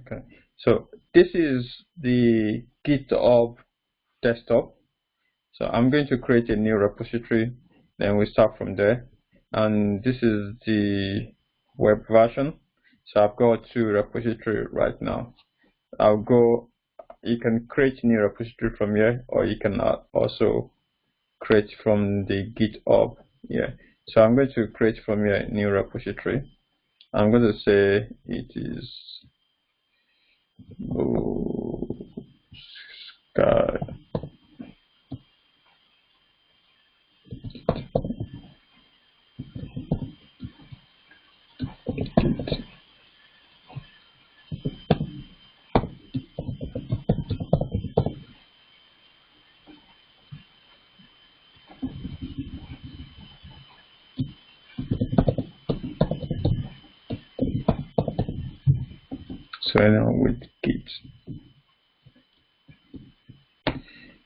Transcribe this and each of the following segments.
Okay, so this is the GitHub desktop. So I'm going to create a new repository, then we start from there. And this is the web version. So I've got two repositories right now. You can create new repository from here, or you can also create from the GitHub here. So I'm going to create from here a new repository. I'm going to say it is Sky. So now with Git.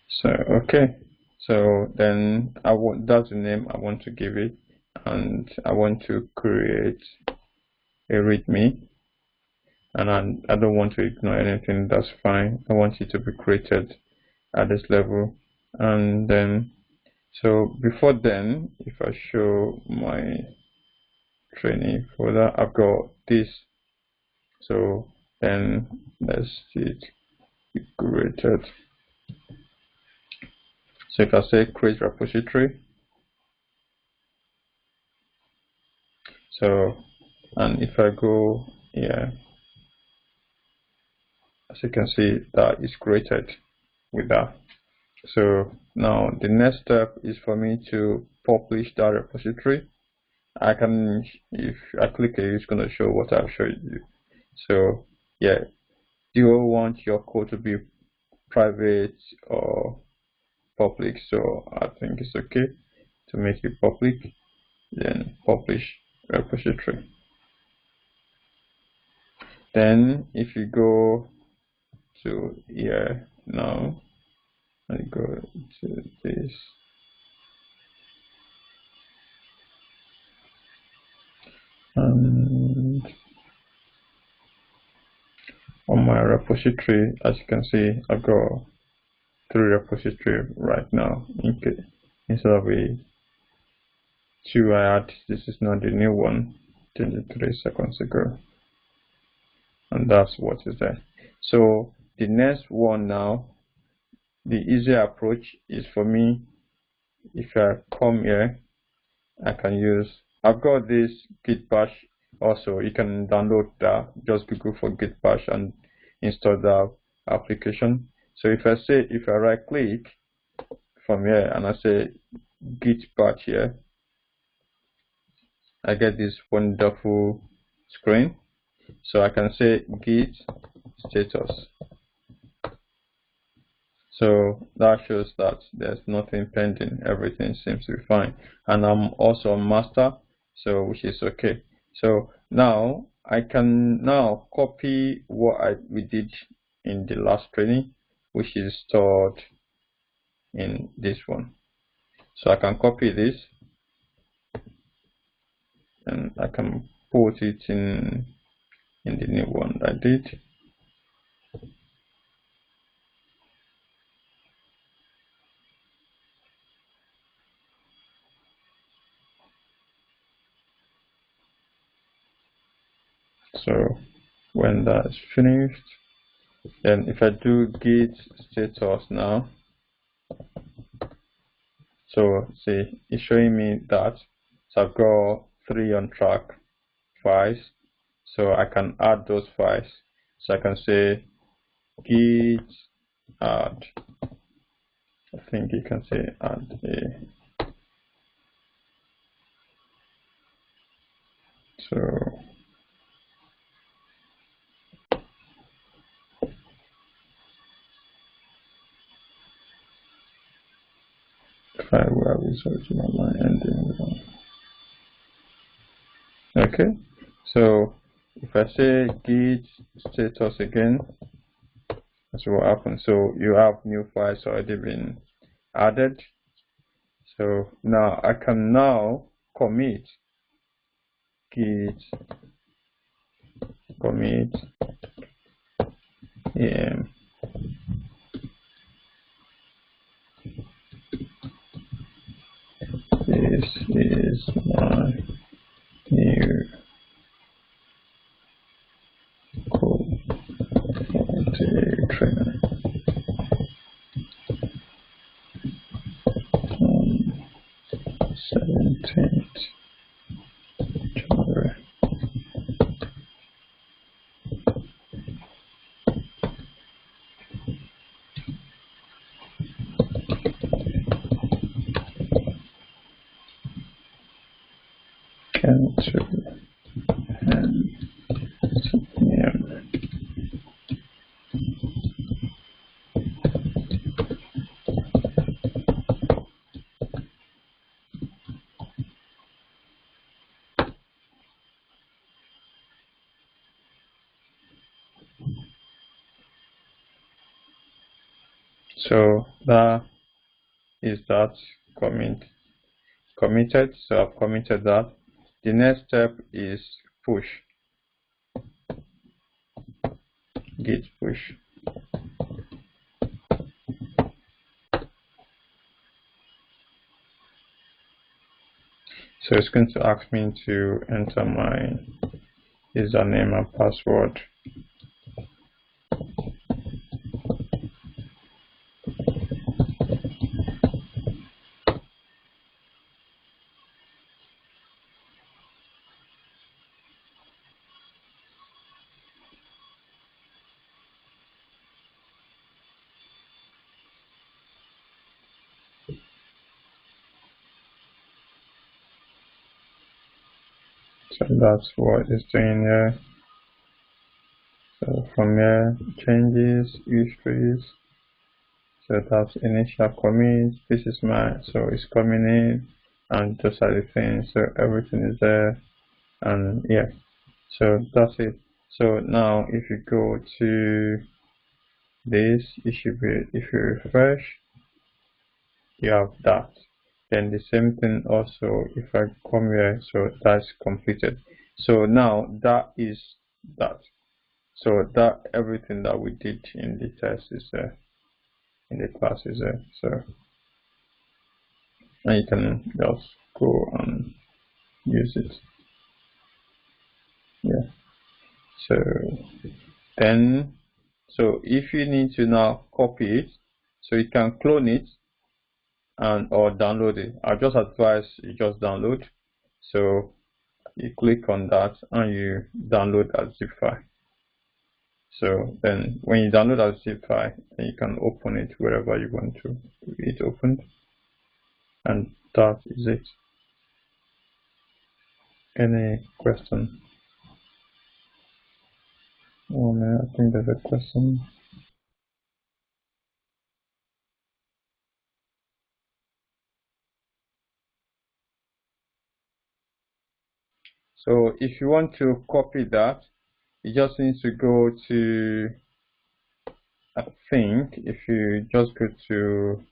So okay. So then that's the name I want to give it, and I want to create a README, and I don't want to ignore anything. That's fine. I want it to be created at this level, and then so before then, if I show my training folder, I've got this. So then let's see it be created. So if I say create repository, so and if I go here, as you can see, that is created with that. So now the next step is for me to publish that repository. I can, if I click it, it's going to show what I've showed you. So yeah, do you want your code to be private or public? So I think it's okay to make it public, then publish repository. Then if you go to here now and go to this, and on my repository, as you can see, I've got 3 repositories right now instead of a 2 I had. This is not the new one 23 seconds ago, and that's what is there. So the next one now, the easier approach is for me, if I come here, I can use, I've got this git bash also. You can download that, just Google for git bash and install the application. So if I right click from here and I say git bash here, I get this wonderful screen. So I can say git status. So that shows that there's nothing pending, everything seems to be fine. And I'm also a master, so which is okay. So now I can now copy what we did in the last training, which is stored in this one. So I can copy this and I can put it in the new one that I did. So when that's finished, then if I do git status now, so see, it's showing me that. So I've got 3 on track files, so I can add those files. So I can say git add. I think you can say add a. So file where results in online ending with one. Okay, so if I say git status again, that's what happens. So you have new files already been added. So now I can now commit git commit This is my new code for the trainer on 17th January. Cancel and CPM. So that is that committed. So I've committed that. The next step is push, git push. So it's going to ask me to enter my username and password. So that's what it's doing here. So from here, changes, histories. So that's initial commit. This is my, so it's coming in, and just are the things. So everything is there, and yeah. So that's it. So now if you go to this, it should be, if you refresh, you have that. Then the same thing also if I come here, so that's completed. So now that is that. So that everything that we did in the test is there, in the class is there. So and you can just go and use it. Yeah. So then, so if you need to now copy it, so you can clone it and or download it. I just advise you just download. So you click on that and you download as zip file. So then when you download as zip file, then you can open it wherever you want to it opened, and that is it. Any question? Oh man, I think there's a question. So if you want to copy that, you just need to go to, I think if you just go to,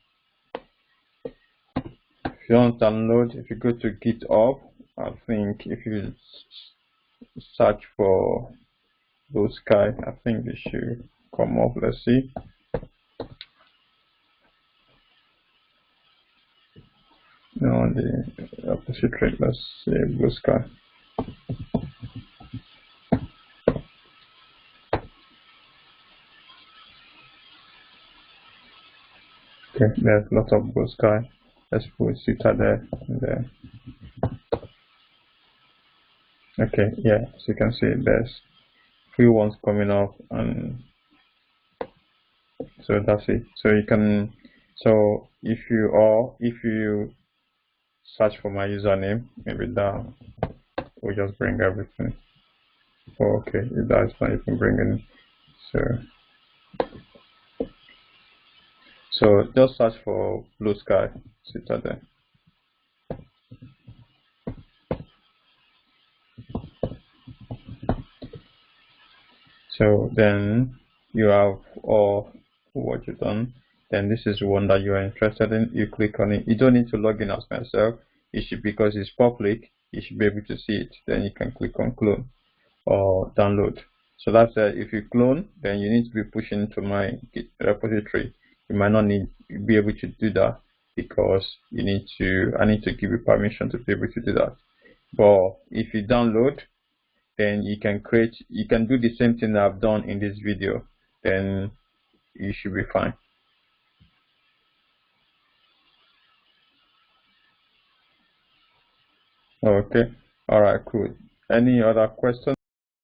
if you don't download, if you go to GitHub, I think if you search for BlueSky, I think it should come up. Let's see. No, the repository, let's see, BlueSky. Okay, there's a lot of BlueSky. Let's put Citadel in there. Okay, yeah, as you can see, there's few ones coming up, and so that's it. So you can, so if you search for my username, maybe that will just bring everything. Oh, okay, that's not even bringing. So just search for BlueSkyCitadel. So then you have all what you've done. Then this is one that you are interested in. You click on it. You don't need to log in as myself. It should, because it's public, you should be able to see it. Then you can click on clone or download. So that's if you clone, then you need to be pushing to my Git repository. You might not be able to do that because I need to give you permission to be able to do that. But if you download, then you can do the same thing that I've done in this video, then you should be fine. Okay. All right, cool. Any other questions?